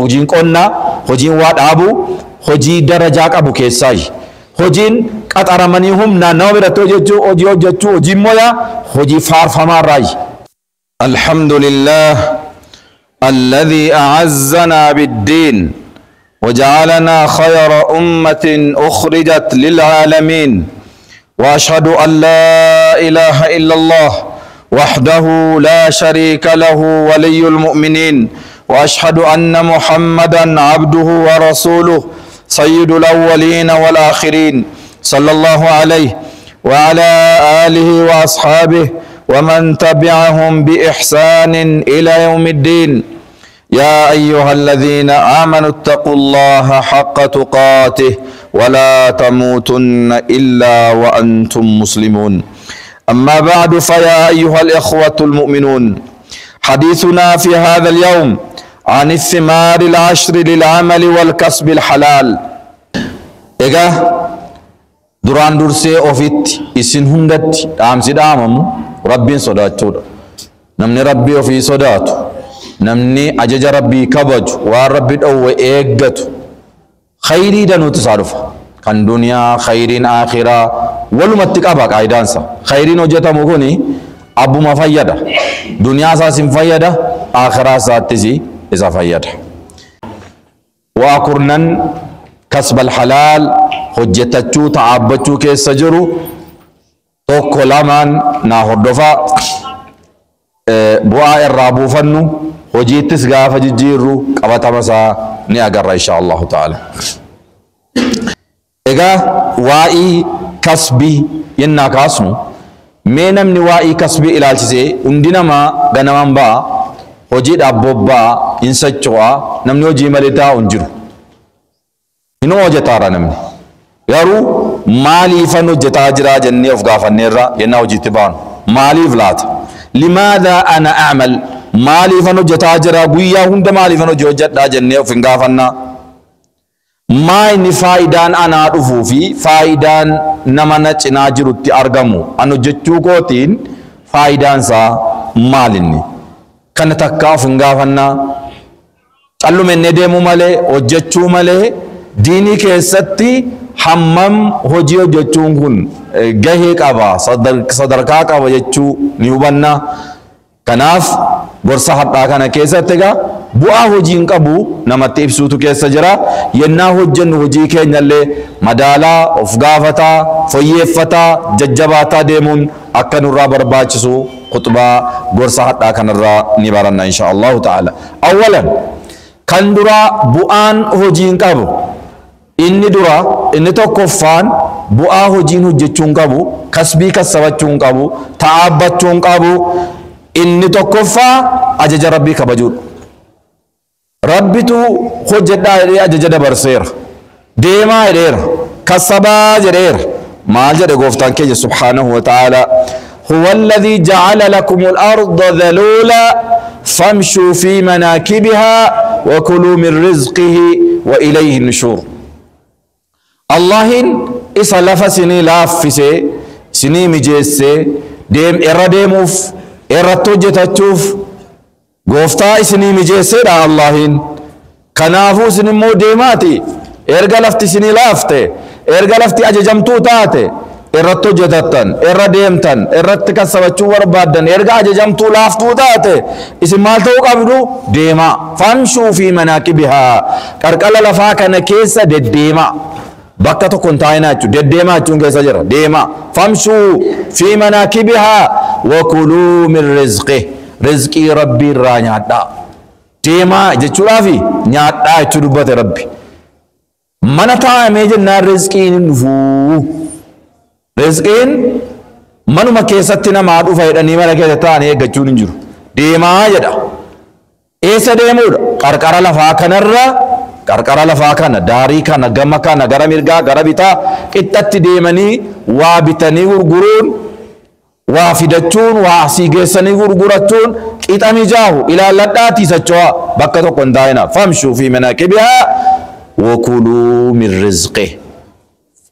hojiin qonnaa, hojiin waa dhaabuu, hojii darajaa qabu keessaayi. Hojiin qaxaramanii humnaan nama biratti hojjechuu hojiin moya hojii faarfamaarraayi. Alhamdulillah alladhi a'azzana bid-din وجعلنا خير أمة أخرجت للعالمين وأشهد أن لا إله إلا الله وحده لا شريك له ولي المؤمنين وأشهد أن محمدا عبده ورسوله سيد الأولين والآخرين صلى الله عليه وعلى آله وأصحابه ومن تبعهم بإحسان إلى يوم الدين. يا أيها الذين آمنوا اتقوا الله حق تقاته ولا تموتن إلا وأنتم مسلمون. أما بعد فيا أيها الإخوة المؤمنون، حديثنا في هذا اليوم عن الثمار العشر للعمل والكسب الحلال. إيجا دران درسي أوفيت إسن هندت أمسي دامم ربي صداتو نمني ربي وفي صداتو نمني أجج ربي كبج وربي أو إيجت خيري دنو تصرف كان دنيا خيرين آخرة ولمتك أباك عيدانسا خيرين وجتا مغني أبو ما فيدا دنيا ساسم فيدا آخرة ساتزي إذا فيدا. وأكرنن كسب الحلال حجتتشو تعبتشو كيسجرو توكو لمن ناهردفا بوا الرابو فنو وجيتس غافة جيرو قبطة مسا نياغر إن شاء الله تعالى. إيغا وائي كسبي ينا كاسمو مينم نوائي كسبي إلالشيسي اندنا ما غنمان با وجيد أبوبا إنسجوا نمني وجي ملتا انجرو إنو وجتارا نمني يارو مالي فنو جتاجرا جنني أفغافا نيرا ينا وجيتبان مالي فلات لماذا أنا أعمل مالي فنو جتاجرا قويا هند مالي فنو جوجت دا جنني أفغافنا ما إني فايدان أنا أعرفه في فايدان نمنا تناجر أرغمو أنو جتشو قوتين فايدان سا مالني كان تكاف انغافنا قالوا من ندمو مالي وجتشو مالي ديني كيستي حمم هجيو جتشون كن جهيك أبا صدركاك أبا جتشو نيوبنا كناف برسا حتى كان كيستيغا بوا هجين كابو نما تيبسوتو كيسا جرا ينا هجن هجي كينا اللي مدالا افغافتا فيفتا ججباتا ديمون اكا نرى برباچسو خطبة برسا حتى كان الرا نبارنا إن شاء الله تعالى. أولا كان درا بوان هجين كابو inni dura inni tokkoffaan bu'aa hojiin hojjechuun qabu kasbii kassabachuun qabu ta'abbachuun qabu inni tokkoffaa ajaja rabbii kabajuudha. Rabbitu hojjedhaa jedhee ajaja dabarseera deemaa jedheera kassabaa jedheera maal jedhe gooftaan keenya subhaanahu wa ta'ala هو الذي جعل لكم الأرض ذلولا فامشوا في مناكبها وكلوا من رزقه وإليه النشور. Allahin isa lafa sinii laaffise sinii mijeesse irra deemuuf irratti hojjetachuuf gooftaa isinii mijeessedha Allahin. Kanaafuu isin immoo deemaati erga lafti isinii laafte erga lafti ajajamtuu taate irratti hojjetattan irra deemtan irratti kassabachuu barbaaddan erga ajajamtuu laaftuu taate isin maal ta'uu qabdu deemaa. Famshuu fi manaakibihaa qarqara lafaa kana keessa deddeemaa. bakka tokko hin taa'inaa jechuudha. Deddeemaa jechuun keessa jira. Deemaa. Famshuu fi manaakibihaa wa kuluu min rizqih. Rizqii rabbii irraa nyaadhaa. Deemaa jechuudhaafi nyaadhaa jechuu dubbate rabbi. Mana taa'amee jennaan rizqiin hin dhufuu. Rizqiin manuma keessatti namaa dhufa jedhanii mana keessa taa'anii eeggachuun hin jiru. Deemaa jedha. Eessa deemuudha? Qarqara lafaa kanarra qarqara lafaa kana daarii kana gama kana gara mirgaa gara bitaa qixxatti deemanii waa bitanii gurguruun waa fidachuun waa asii geessanii gurgurachuun qixa mijaahu ilaalladhaatii socho'aa bakka tokko hin taa'ina. Famshuu fi manaakibihaa wakuluu min rizqih.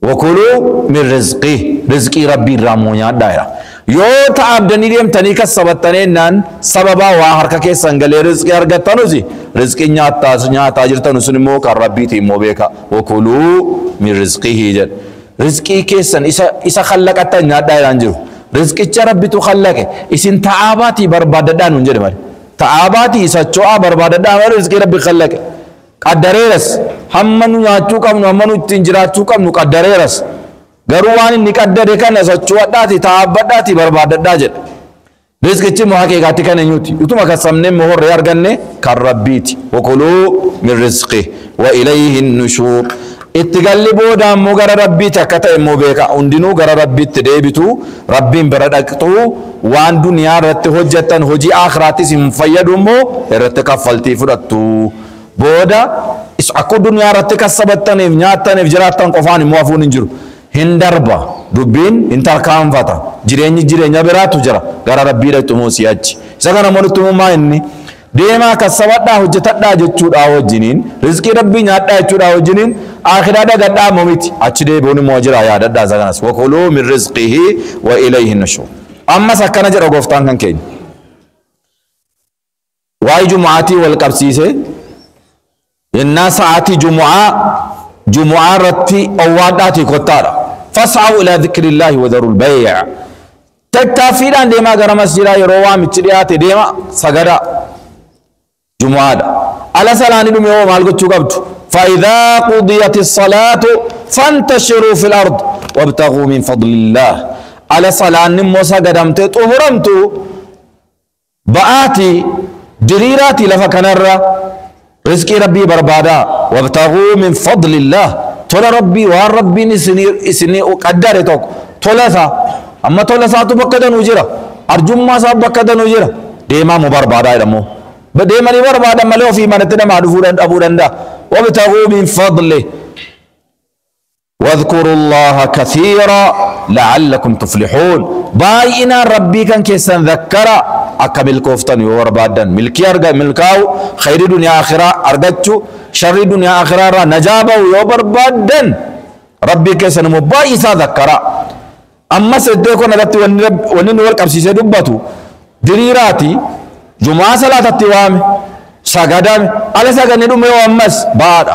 Wakuluu min rizqih. Rizqii rabbii irraa moo nyaadhaa jedha. yoo ta'abdanii deemtanii kassabattaniinaan sababa waa harka keessan galee rizqii argattanusi rizqii nyaataa jirtanu sun immoo kan rabbiiti immoo beeka wakuluu min rizqihi jedha rizqii keessan isa khallaqattan nyaadhaa jedhan jiru rizqicha rabbitu khallaqe isin ta'aabaatii barbaadadhaa nuun jedhe malee ta'aabaatii socho'aa barbaadadhaa malee rizqii rabbi khallaqe qaddareeras hamma nu nyaachuu qabnu hamma nu ittiin jiraachuu qabnu qaddareeras garuu waan inni qaddare kana socho'adhaati ta'aabadhaati barbaadadhaa jedha rizqichi immoo haqiiqaatti kan eenyuuti utuma kassamnee immoo horree arganne kan rabbiiti wakuluu min rizqi wa ilayhi nushuur itti galli booda immoo gara rabbiiti akka ta'e immoo beeka hundinuu gara rabbiitti deebitu rabbiin bira dhaqxu waan duniyaa irratti hojjettan hojii aakhiraattis hin fayyadu immoo irratti kaffaltii fudhattu booda akka duniyaa irratti kassabattaniif nyaattaniif jiraattan qofaan immoo hafuun hin jiru hin darba dubbiin hin tarkaanfata jireenya biraatu jira gara rabbii dhaqxumoo si'achi isa kana molittumummaa inni deemaa kassabadhaa hojjetadhaa jechuudhaa wajjiniin rizqii rabbii nyaadhaa jechuudhaa wajjiniin akhiraa dagadhaa momiti achi deebi'uun immoo jira yaadadhaa isa kanas wakuluu min rizqihi wa ilayhi nushuur ammas akkana jedha gooftaan kan keenya waa'ee jumu'aatii wal qabsiisee yennaa sa'aatii jumu'aa irratti owwaadhaatii kottaadha fas'aw ila dhikrillahi wa dharul bay' tattaafiidhaan deemaa gara masjidaa yeroo waamichi dhiyaate deema sagada jumu'aadha ala salaani dhume yoo maal gochuu qabdu فإذا قضيت الصلاة فانتشروا في الأرض وابتغوا من فضل الله على صلاة نموسى قدمت طهرمت بآتي دريراتي لفكنر رزق ربي بربادا وابتغوا من فضل الله تولى ربي وان ربي اسني اقدر توك تولى اما تولى ساتو بكدن وجرا ارجم ما صاب بكدن وجرا ديما مبربادا يدمو بديما بربادا ملو في من تدما دفودن ابو دندا وابتغوا من فضله واذكروا الله كثيرا لعلكم تفلحون باينا ربي كان كيسن ذكرا أكمل كوفتن يوربادن ملكي أرجع ملكاو خير دنيا آخرة أرجعتشو شر دنيا آخرة نجابه يوربادن ربي كيسن مبايسا ذكرا أما سديكو نبت ونن ورك أبسيسة دبتو دريراتي جمعة صلاة التوام سجدان على سجدني دومي وامس بعد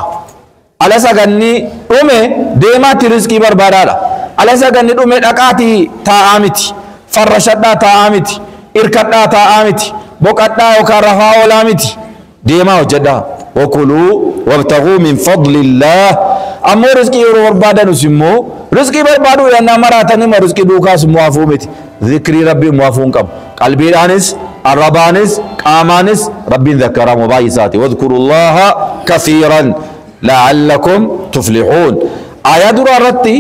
على سجدني دومي ديما ترزقي بربادا على سجدني دومي أكاتي تامتي فرشدا تامتي إركدا تامتي بوكدا وكرفا ولامتي ديما وجدا وكلوا وابتغوا من فضل الله أمو رزقي بربادا نسمو رزقي بربادو يا نمراتني ما رزقي دوكاس موافومتي ذكري ربي موافون كم قلبي أنس الربانس قامانس ربي ذكر مبايساتي واذكروا الله كثيرا لعلكم تفلحون آيات رتي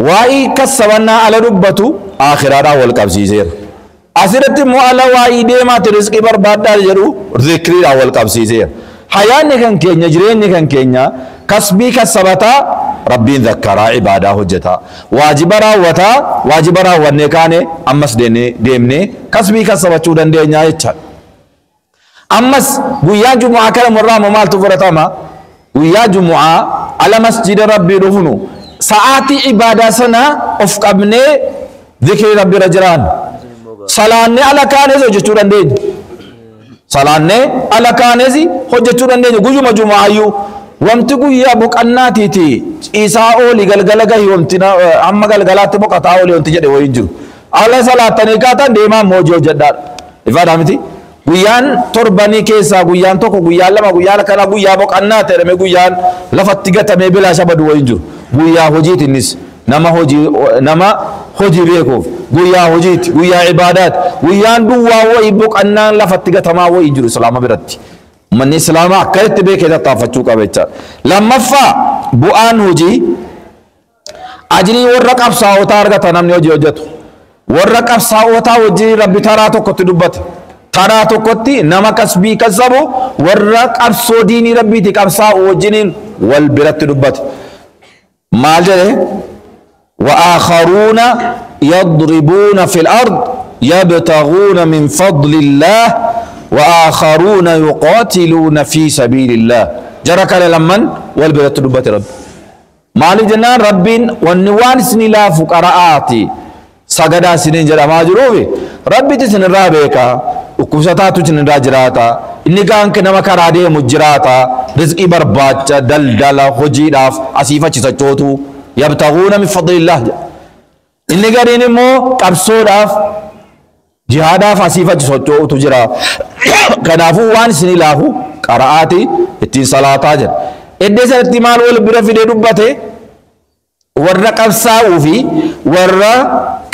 واي كسبنا على ربته آخرة والقبسيسير أسرت مو على واي ديما ترزقي بربادا جرو ذكري والقبسيسير حياني كان كينيا جريني كان كينيا كسبي كسبتا ربي ذكر عباده حجتا واجبرا وتا واجبرا ونكانه امس ديمني كسبي كسبچو دندينيا يچال امس غيا جمعه كلام الرام مال تفرتما غيا جمعه على مسجد ربي رفنو ساعتي عباده سنا اوف قبني ذكر ربي رجران صلاني على كانه جچو دندين صلاني على كانه حجچو دندين غيا جمعه ايو وامتي قويا بقناتي تي إيسا أولي غلغلغ يومتنا أما غلغلات بقطع أولي وانتي جده وينجو على صلاة نكاتا ديما موجو جدار إفاد عمتي قويان ترباني كيسا قويان توكو قويان لما قويان كنا قويا بقناتي رمي قويان لفتقة ميبلا شبد وينجو قويا هجيت النس نما هجي بيكوف قويا هجيت قويا عبادات قويان دوا ويبقنان لفتقة ما وينجو سلام براتي من إسلام كرت بيك إذا طافتشوك أبيتشار لما فا بؤان هجي أجري ورقب ساوتا أرغتا نمني وجي وجتو ورقب ساوتا وجي ربي تراتو كتو دبت تراتو كتي نما كسبي كسبو ورقب سوديني ربي تكب ساو وجنين والبرت دبت ما جده وآخرون يضربون في الأرض يبتغون من فضل الله وآخرون يقاتلون في سبيل الله جرك لمن والبلد دبت رب مالي جنان رب والنوان سنلا فقراءاتي sagadaa isiniin jedhamaa jiruufi rabbitti isinirraa beeka dhukkubsataatu isinirraa jiraata inni gaanke nama karaa deemu jiraata rizqii barbaacha daldala hojiidhaaf asiif achi sochootu yabtaguuna min fadlillah inni gariin immoo qabsoodhaaf jihaadaaf asiif achi sochootu jira kanaafuu waan isin ilaafu qara'aati ittiin salaataa jedha eddee sanatti maal wal bira fidee dubbate warra qabsaa'uu fi warra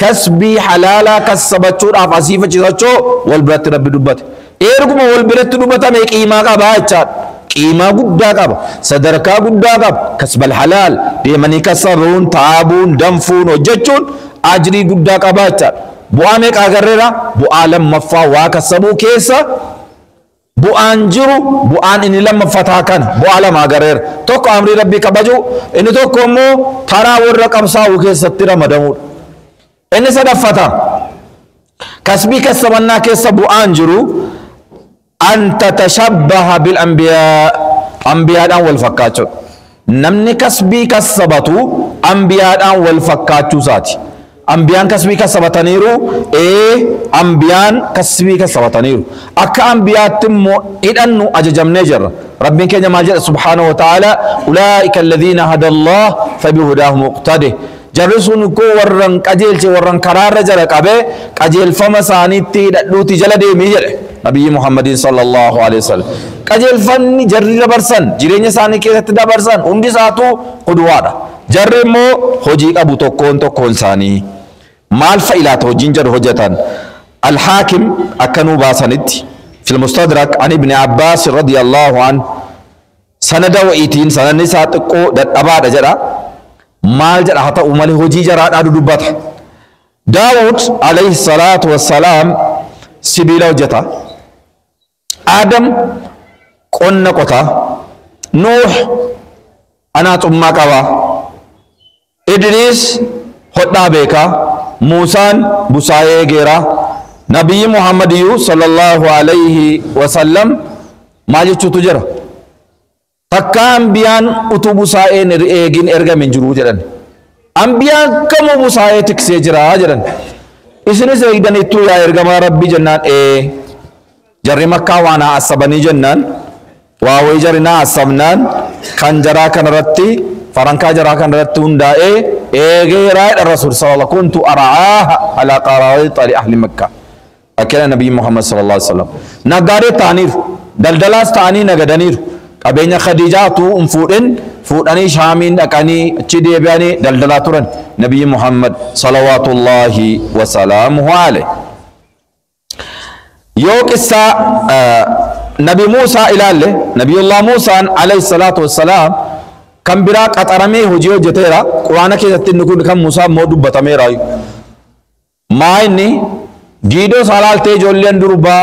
kasbii halaalaa kassabachuudhaaf asiif achi sochoo wal biratti rabbi dubbate erguma wal biratti dubbatame qiimaa qabaa jechaadha qiimaa guddaa qaba sadarkaa guddaa qaba kasbal halaal deemanii kassabuun taabuun danfuun hojjechuun ajrii guddaa qabaa jechaadha bu'aa meeqa agarreera bu'aa lammaffaa waa kassabuu keessa bu'aan jiru bu'aan inni lammaffataa kana bu'aa lama agarreera tokko amrii rabbii kabaju inni tokko immoo taraa warra qabsaa'uu keessatti ramadamudha inni sadaffata kasbii kassabannaa keessa bu'aan jiru an tatashabbaha bil anbiyaadhaan wal fakkaachuu namni kasbii kassabatu anbiyaadhaan wal fakkaachuu isaati ambiyaan kasbii kassabataniiru ambiyaan kasbii kassabataniiru akka ambiyaatti immoo hidhannu ajajamnee jirra rabbiin keenya maal jedha subhaanahu wa ta'ala ulaa'ika alladhiina hada Allah fabihudaahu muqtadih jarri sun koo warran qajeelche warran karaarra jara qabee qajeelfama isaaniitti hidhadhuuti jala deemii jedhe nabiyyi muhammadin sallallahu alaihi wasallam qajeelfanni jarri dabarsan jireenya isaanii keessatti dabarsan hundi isaatu qudwaadha jarri immoo hojii qabu tokkoon tokkoon isaanii maal fa'ilaata hojiin jarri hojjetan الحاكم أكنوا باسنت في المستدرك عن ابن عباس رضي الله عنه سند وإيتين سند نساء تقو أباد جرا مال جرا حتى أمالي هجي جرا أدو دبات داود عليه الصلاة والسلام سبيلا وجتا آدم قلنا قطا نوح أنا تما كوا إدريس خطنا بيكا موسى بسايا غيرا نبي محمد صلى الله عليه وسلم ما جتشو تجرا تكام بيان أتوب سائن إيجين إرجع من جرو جران أنبياء كم أبو سائن تكسيجرا جران إسني سيدنا إتو يا إرجع ما ربي جنان جري مكة وانا أصبني جنان واوي جرينا أصبنان كان جرا كان رتي فرانكا جرا كان رتي وندا غير الرسول صلى الله عليه وسلم كنت أرعاها على قرارات أهل مكة أكل النبي محمد صلى الله عليه وسلم نقاري تانير دلدلاس تاني نقدنير قبينا خديجة فورن شامين أكاني تشدي بياني دلدلاتورن نبي محمد صلوات الله وسلامه عليه يوك السا نبي موسى إلى نبي الله موسى عليه الصلاة والسلام كم براك أترمي هجيو جتيرا قرآن كي تتنقل كم موسى مودب بتميرا ما إني جيدو سالال تيجولين دربا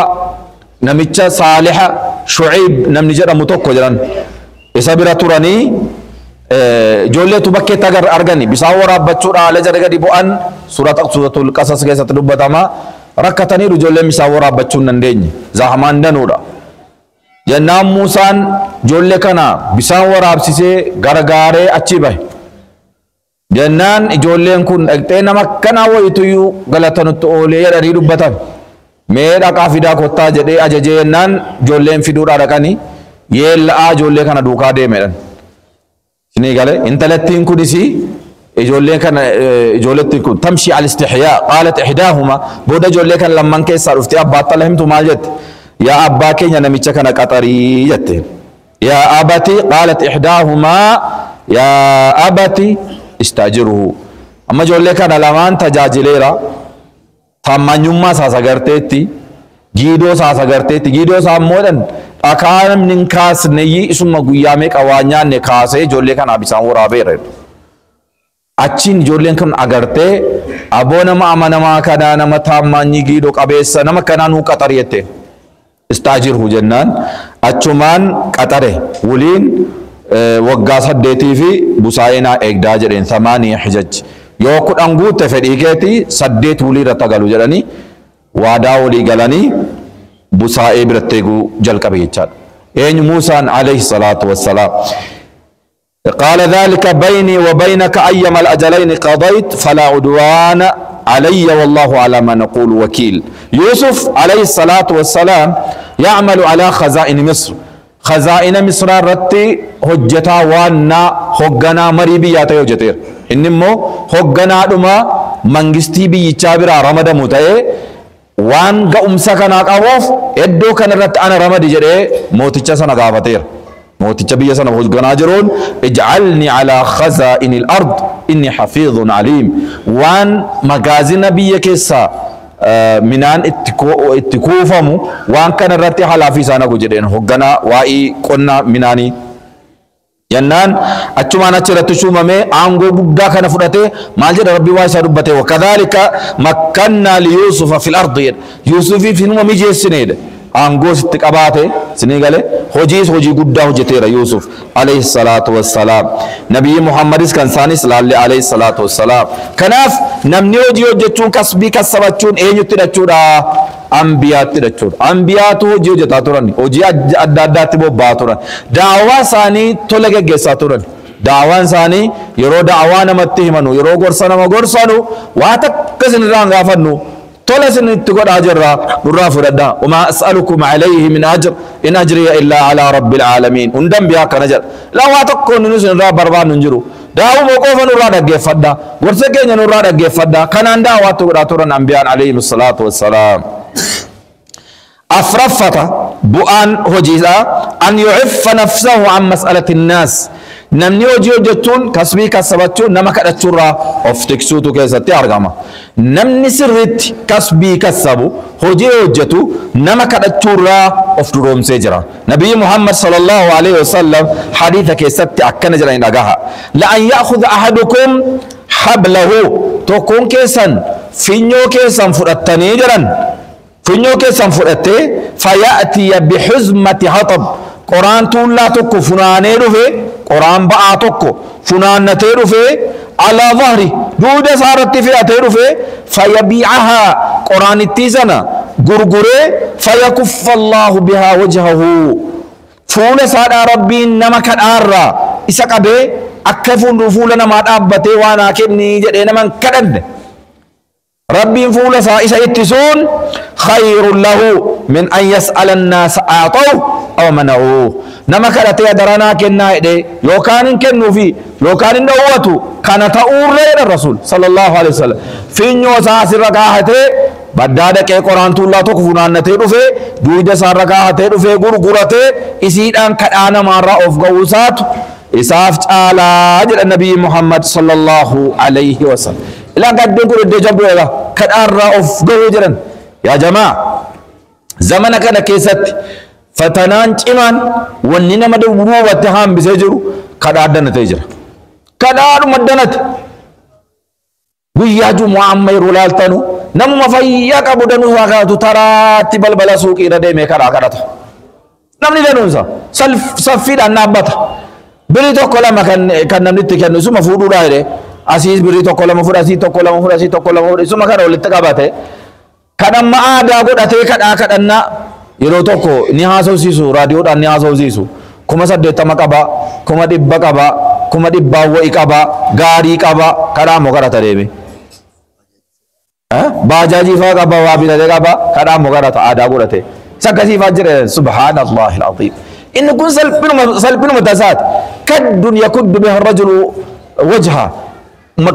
نميتشا صالحة شعيب نمنجر متوكو جران إسابرا تراني جولي تبكي تغر أرغاني بساورا بچورا على جرغا دي بوان سورة القصص كيسا تدبا تاما ركتاني رجولي مساورا بچون ننديني زحمان دنورا جنام موسان جولي كنا بساورا بسيسي غرغاري اچي باي جنان جولين كن اكتين مكنا ويتيو غلطانو تولي يدري دبتان ميدا قافدا كوتا جدي اججينان جولين فيدورا ركاني يلا جولي كنا دوكا دي ميدان سني قال انتلتين كدسي جولين كان جولتين كن تمشي على الاستحياء قالت احداهما بودا جولي كان لما كيسر افتي ابا لهم تمالجت يا ابا كينيا نميتشا كان قطري جت يا ابتي قالت احداهما يا ابتي استاجره اما جولي كان لمان تجاجليرا تمانيوما ساسغرتيتي جيدو ساسغرتيتي جيدو سامودن اكانم ننكاس نيي اسما غيامه قوانيا نكاسه جولي كان ابيسان ورابير اچين جولي كان اگرته ابونما امنما كانا نما تاماني جيدو قبيس نما كانا نو قطريته استاجره جنان اچومان قطره ولين وغا سديتي في بوساينا اگدا جدين 8 حجج yoo kudhan guutte fedhii keeti 8 wulii irratti galu jedhanii waadaa walii galanii busaa'ee biratti eeguu jalqabe jechaadha. Eenyu Muusaan alayhi salaatu wassalaam. قال ذلك بيني وبينك أيما الأجلين قضيت فلا عدوان علي والله على ما نقول وكيل. يوسف عليه الصلاة والسلام يعمل على خزائن مصر. خزائن مصر رتي هجتا وانا هجنا مريبيات يوجتير إنمو هجنا دما منجستي بيجابرا رمض متى وان قومسا كان أقوف إدو كان رت أنا رمض جري موتيجا سنا قافتير موتيجا بيا سنا هجنا جرون اجعلني على خزائن الأرض إني حفيظ عليم وان مغازي نبي كيسا minaan itti kuufamu waan kana irratti halaafi isaana jedheen hoggana waa'ii qonna minaanii jennaan achumaan achirratti shuumame aangoo guddaa kana fudhate maal jedha rabbi waa isaa dubbate wakadhalika makkanna li yusufa fil ardi yusufiif hinuma mijeessineedha aangoo sitti qabaate sinii gale hojii guddaa hojjeteera Yusuf alayhi salatu wassalaam nabii Muhammadis kan isaanis laalle alayhi salatu wassalaam kanaaf namni hojii hojjechuun kasbii kasabachuun eenyutti hidhachuudha anbiyaatti hidhachuudha anbiyaatu hojii hojjetaa turan hojii adda addaatti bobba'aa turan daawaa isaanii tola geggeessaa turan daawaan isaanii yeroo daawaa namatti himanu yeroo gorsa nama gorsanu waa takka isinirraa gaafannu tola itti godhaa jirra nurraa fudhadhaa wama as'alukum alayhi min ajr in ajriya illa ala rabbil alamin hundam biyaa kana jedha lawaa tokko nunu isinirraa barbaannu hin jiru daawuma qofa nurraa dhaggeeffadhaa gorsa keenya nurraa dhaggeeffadhaa kanaan daawaatti godhaa turan anbiyaan alayhim salaatu wassalaam afraffata bu'aan hojiidha an yu'iffa nafsahu an mas'alati nnaas namni hojii hojjechuun kasbii kasabachuun nama kadhachuurraa of tiksuutu keessatti argama namni sirriitti kasbii kasabu hojii hojjetu nama kadhachuurraa of duroomsee jira nabiyyi Muhammad sallallahu alaihi wasallam hadiisa keessatti akkana jedhanii dhagaha la an ya'khudha ahadukum hablahu tokkoon keessan finyoo keessan fudhattanii jiran finyoo keessan fudhattee faya'tiya bihuzmati hatab qoraan tuullaa tokko funaanee dhufe qoraan ba'aa tokko funaannatee dhufe ala dhahri duuda isaarratti fe'atee dhufe fayabiicahaa qoraanittii sana gurguree fayakuffa Allahu bihaa wajhahu fuula isaadhaa rabbiin nama kadhaarraa isa qabee akka fuula namaa dhaabbatee waan haa kennii jedhee naman kadhanne ربي فول سائسة اتسون خير له من أن يسأل الناس أعطوه أو منعوه نما كانت يدرنا كنا إدي لو كان كنو في لو كان نواتو كان تأور لين الرسول صلى الله عليه وسلم في نيوسا سرقاهته بدادة كي قرآن الله تكفونا نتيرو في دويدة سرقاهته في غرغرته إسيد أن كأنا مرة أفقوسات إساف على أجل النبي محمد صلى الله عليه وسلم لا قد نقول الدجاب ولا كأرى أفقه جرا يا جماعة زمانك أنا كيست فتنان إيمان وننا مدو واتهام بسجرو كدار نتيجة كدار مدنت وياجو معمر ولالتنو نم مفياك أبو دنو وقاتو ترى تبال بلا سوق إرادة ميكرا كراتا نمني دنوزا سفيد النابتا بريتو كلا ما كان نمني كان نسو مفودو دايري أسيس بريتو كلا مفود أسيس تو كلا مفود أسيس تو كلا مفود إسو ما كان ولت كابته كدام ما ada go date kadana yeroo tokko ni haasawsiisu raadiyoodhaan ni haasawsiisu kuma 80 qaba kuma 100 qaba kuma 100 wa'i qaba gaarii qaba kadhaa moo kadhata deeme baajaajii faa qaba waa bitatee qaba kadhaa moo kadhata aadaa godhate sakkasii faa jire subhaanallahi alazim inni kun salphinuma tasaat kaddun yakuddu biha arrajulu wajha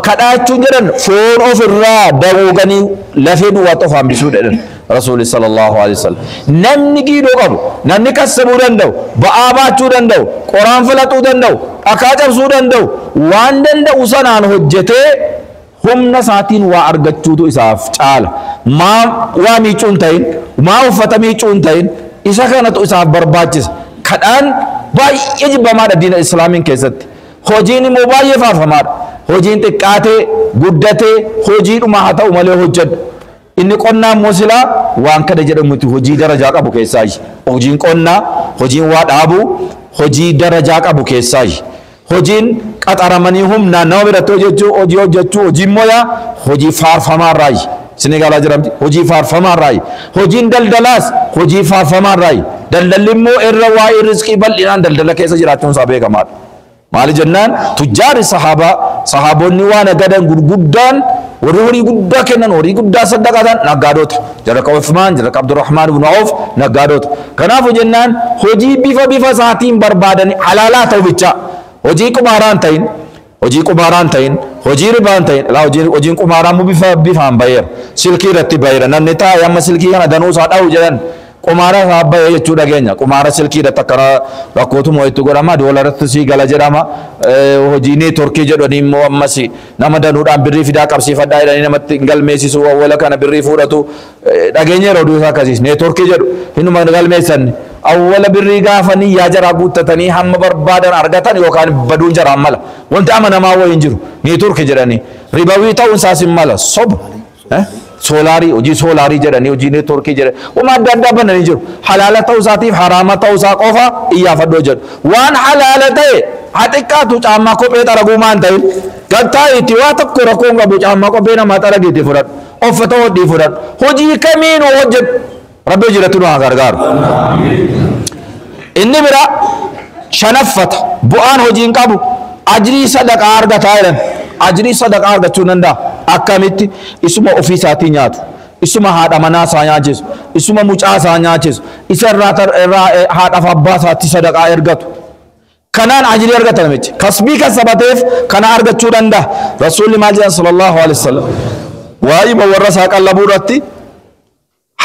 kadhachuun jedhan foon ofirraa daguuganii lafee duwwaa qofa hambisuu jedhan rasuuli sallallahu alaihi wasallam namni giidoo qabu namni kassabuu danda'u ba'aa baachuu danda'u qoraan filaxuu danda'u dhakaa cabsuu danda'u waan danda'u sanaan hojjetee humna isaatiin waa argachuutu isaaf caala maa waa miicuun ta'in maa uffata miicuun ta'in isa kanatu isaaf barbaachisa kadhaan baay'ee jibbamaadha diina islaamiin keessatti hojiin immoo baay'ee faarfamaadha hojiin xiqqaatee guddatee hojiidhuma haa ta'u malee hojjedhu inni qonnaan moosilaa waan kada jedhamutti hojii darajaa qabu keessaayi hojiin qonnaa hojiin waa dhaabuu hojii darajaa qabu keessaayi hojiin qaxaramanii humnaan nama biratti hojjechuu hojiin moyaa hojii faarfamaarraayi sinigaalaa jiramti hojii faarfamaarraayi hojiin daldalaas hojii faarfamaarraayi daldalli immoo irra waa'ee rizqii bal'inaan daldala keessa jiraachuun isaa beekamaadha maali jennaan tujjaari sahaabonni waan agadan gurguddaan warri horii guddaa kennan horii guddaa saddaqatan naggaadota jarra ka Uthmaan jarra ka Abdurrahmaan ibn Awf naggaadota kanaafuu jennaan hojii bifa isaatiin barbaadan halaalaa ta'u bicha hojii qumaaraan ta'in hojii ribaan ta'in la hojiin qumaaraan mu bifaan bayeera silkii irratti bayeera namni taa'ee amma silkii kana danuusaa dha'u jedhan qumaara saabbayee jechuu dhageenya qumaara silkii irratti akkana rakkootuma itti godhama doolarratti sii gala jedhama hojii neetworkii jedhanii immoo ammas nama danuudhaan birrii fidaa qabsiifadhaa jedhanii namatti galmeessisu awwala kana birrii fuudhatu dhageenyeera oduu isaa akkasiis neetworkii jedhu hinuma galmeessanni awwala birrii gaafanii yaa jaraa guuttatanii hamma barbaadan argatan yookaan baduun jaraan mala wanti amanamaa wayii hin jiru neetworkii jedhanii ribawii ta'uun isaas hin mala soba soolaarii hojii soolaarii jedhanii hojii neetworkii jedhanii waan adda addaa bananii jiru halaala ta'uu isaatiif haraama ta'uu isaa qofa iyyaafadhoo jedhu waan halaala ta'e haxiqqaatu caammaa kophee xaraguu maan ta'in gattaa itti waa tokko rakkoon qabu caammaa kophee namaa xarageetti fudhadhu uffata hodhii fudhadhu hojii kamiin hojjedhu rabbi jiratti nu haa gargaaru inni bira shanaffata bu'aan hojiin qabu ajrii sadaqaa argataa jedhan ajrii sadaqaa argachuu danda'a akkamitti isuma ofii isaatii nyaatu isuma haadha manaa isaa nyaachisu isuma mucaa isaa nyaachisu isa irraa haadhaaf abbaa isaatti sadaqaa ergatu kanaan ajrii argata namichi kasbii kasabateef kana argachuu danda'a rasuulli maal jedhan sallallahu alaihi wasallam waa'ee warra isaa qallabuu irratti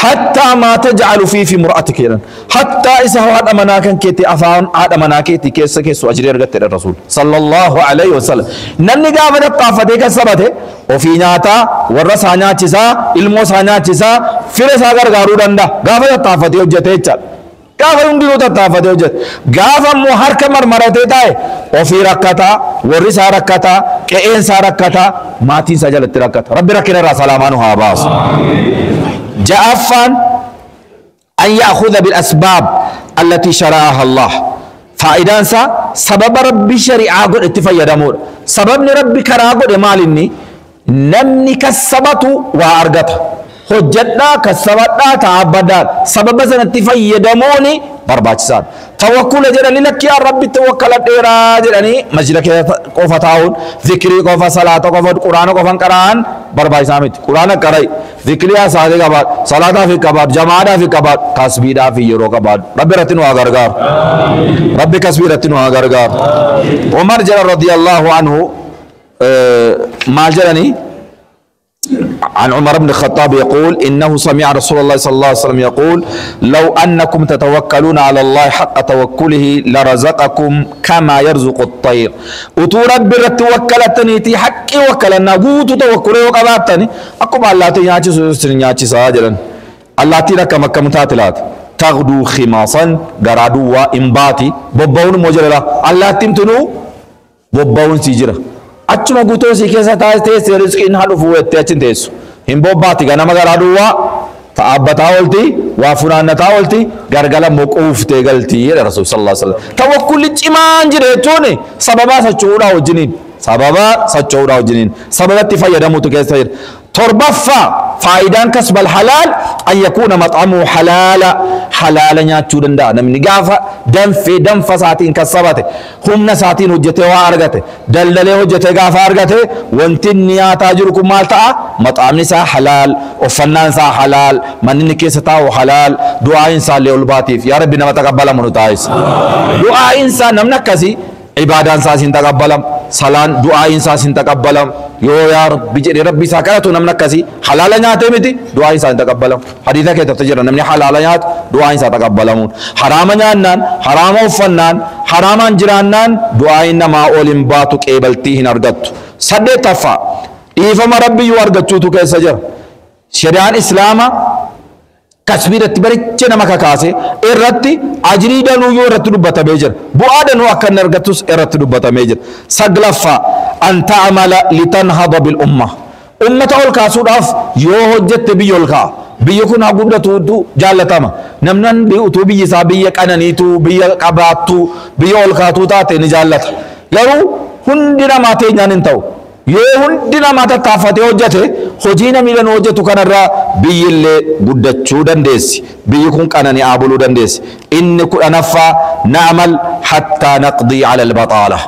حتى ما تجعل في مرأتك يعني حتى إذا هذا مناكن كيتي أفان هذا مناكيتي كيس أجري رجعت الرسول صلى الله عليه وسلم نني قافة الطافة كسبته وفي ناتا ورسانيا تسا الموسانيا تسا فرس أجر قاروداندا قافة الطافة وجته قافة يمدي الطافة وجت قافة مهار كمر مرته تاي وفي ركعتا ورس ركعتا كإنس ركعتا ما تنسى جلت ركعتا رب ركنا رسالامانه هاباس جافان أن يأخذ بالأسباب التي شرعها الله فإذا سبب ربي شريعة قد اتفايا دمور سبب ربي كرا قد مالني نمني كسبت وأرقت حجتنا كسبتنا تعبدان سبب سنة اتفايا دموني برباجسان توكل جراني لك يا ربي توكل ديرا جراني مجلك قوفة تاون ذكري قوفة صلاة قوفة قرآن قوفة قرآن برباجسامت قرآن قرأي ذكري صادق بعد صلاة في كبار جماعة في كبار كسبيدا في يرو كبار ربي رتنو أغرغار ربي كسبي رتنو أغرغار عمر جل رضي الله عنه ما جراني عن عمر بن الخطاب يقول إنه سمع رسول الله صلى الله عليه وسلم يقول لو أنكم تتوكلون على الله حق توكله لرزقكم كما يرزق الطير وتو رب توكلتني تي حقي وكلنا قوت توكله وقباتني أقوم الله تنياتي سنياتي ساجلا الله تيرك مكة متاتلات تغدو خماصا غرادو وإنباتي ببون موجرلا الله تمتنو ببون سيجرا achuma guutuu si keessa taasise rizqiin haadhu fuudhee achin teessu hin bobbaati ganama garaa duwwaa ta'abbataa olti waa funaannataa olti gargala moquuftee galti jedha rasuul sallallahu alaihi wasallam tawakkulli cimaan jira jechuun sababa socho'uudhaa wajjiniin sababatti fayyadamuutu keessa jira torbaffaa faayidaan kasbal halaal an yakuuna max'amuhu halaala nyaachuu danda'a namni gaafa danfa isaatiin kasabate humna isaatiin hojjetee waa argate daldalee hojjetee gaafa argate wanti inni nyaataa jiru kun maal ta'a max'amni isaa halaal uffannaan isaa halaal manni inni keessa taa'u halaal du'aa'iin isaa illee ol baatiif yaa rabbi nama taqabbalamu nu taa'is du'aa'iin isaa namni akkasii ibadaan isaa sin taqabbalam salaan du'aa'iin isaa sin taqabbalam yoo yaa rabbi jedhee rabbi isaa kadhatu namni akkasii halaala nyaatee miti du'aa'iin isaa hin taqabbalamu hadiisa keessatti jira namni halaala nyaatu du'aa'iin isaa taqabbalamuun haraama nyaannaan haraama uffannaan haraamaan jiraannaan du'aa'iin namaa ol hin baatu qeebaltii hin argattu saddeettaffaa dhiifama rabbiyyuu argachuutu keessa jira shari'aan islaamaa kasbiidatti baricha nama kakaase irratti ajrii danuu yoo irratti dubbatamee jira bu'aa danuu akka inni argatus irratti dubbatamee jira saglaffaa an ta'amala litanhada bil ummata ol kaasuudhaaf yoo hojjette biyya ol kaa'a biyya kun haa guddatu jaallatama namni utuu biyyi isaa biyya qananiitu biyya qabaattu biyya ol kaatuu taate ni jaallata garuu hundi namaa teenyaan hin ta'u yoo hundi namaa tattaafatee hojjete hojii namni hojjetu kanarraa biyyillee guddachuu dandeessi biyyi kun qanani'aa buluu dandeessi inni kudhanaffaa na'mal hattaa naqdii ala albaxaala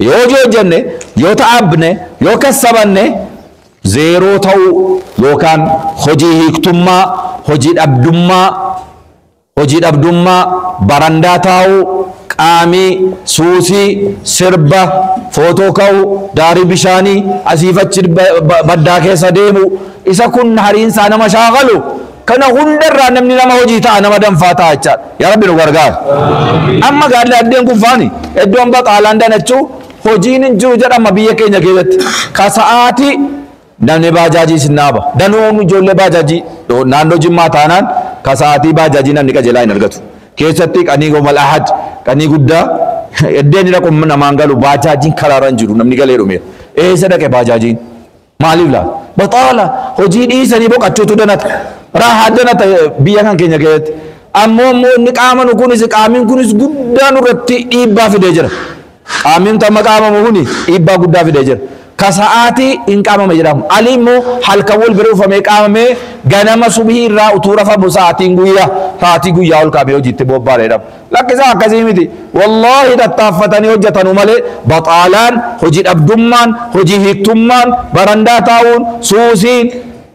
yoo hojjenne yoo ta'abne yoo kassabanne zeeroo ta'u yookaan hojii hiiktummaa hojii dhabdummaa barandaa taa'u qaamii suusii sirba footoo ka'u daarii bishaanii asiifachi baddaa keessa deemu isa kun hariinsaa nama shaagalu kana hundarraa namni nama hojii ta'a nama danfaa ta'a jechaadha yaa rabbi nu gargaara amma gaalli addeen kun faani iddoon baxaalaan danachuu hojiin hin jiru jedhama biyya keenya keessatti ka sa'aatii namni baajaajii sinnaaba danuun ijoollee baajaajii naannoo jimmaa taanaan ka sa'aatii baajaajii namni qajeelaa hin argatu keessatti qanii gomal ahad qanii guddaa eddeen dhaqu namaan galu baajaajiin karaarra hin jiru namni galee dhumeera eessa dhaqe baajaajiin maaliif laa baxaala hojii dhiisanii boqachuutu danata raahaa danata biyya kan keenya keessatti ammoo inni qaama nu kunis qaamiin kunis guddaa nurratti dhiibbaa fidee jira qaamiin tamma qaamamu kuni dhiibbaa guddaa fidee jira ka sa'aatii hin qaamame jedhamu ali immoo halkan wal bira ufamee qaamamee ganama subhii irraa utuu rafamu sa'aatii guyyaa ol qaamee hojiitti bobbaadha jedhama lakkisaa akkasii miti wallaahi tattaaffatanii hojjetanu malee baxaalaan hojii dhabdummaan hojii hiiktummaan barandaa taa'uun suusiin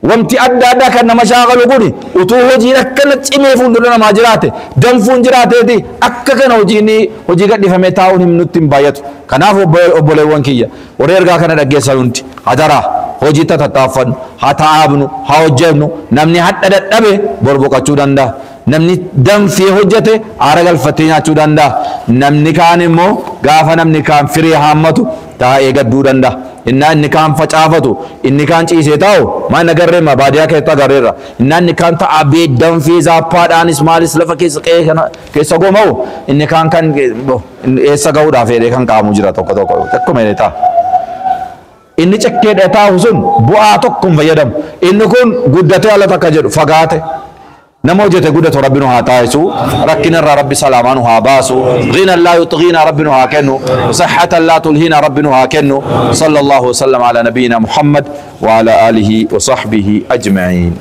wanti adda addaa kan nama shaagalu kuni utuu hojiin akkana cimee fuuldura namaa jiraate danfuun jiraateeti akka kana hojii gadhifamee taa'uun nutti hin baay'atu kanaaf obboleewwan kiyya warri ergaa kana dhaggeessan hundi hadaraa hojii tattaaffannu haa ta'abnu haa hojjennu namni hadha dadhabe bor boqachuu danda'a namni danfee hojjete aara galfatee nyaachuu danda'a namni kaan immoo gaafa namni kaan firii haammatu taa'ee gadduu danda'a inni kaan facaafatu inni kaan ciisee taa'u maan agarreema baadiyaa keessatti agarreerra inni kaan ta'abee danfee zaappaadhaanis maalis lafa keessa goma'u inni kaan kan eessa ga'uudhaaf jedhee kan qaamu jira tokko meelee ta'a. Inni cekkeedha taa'u sun bu'aa tokko hin fayyadamu inni kun guddatee ala takka jedhu fagaate. نمو جت قدة ربنا هاتايسو ركنا ربي سلامان هاباسو غنى لا يطغينا ربنا هاكنو صحة لا تلهينا ربنا هاكنو صلى الله وسلم على نبينا محمد وعلى آله وصحبه أجمعين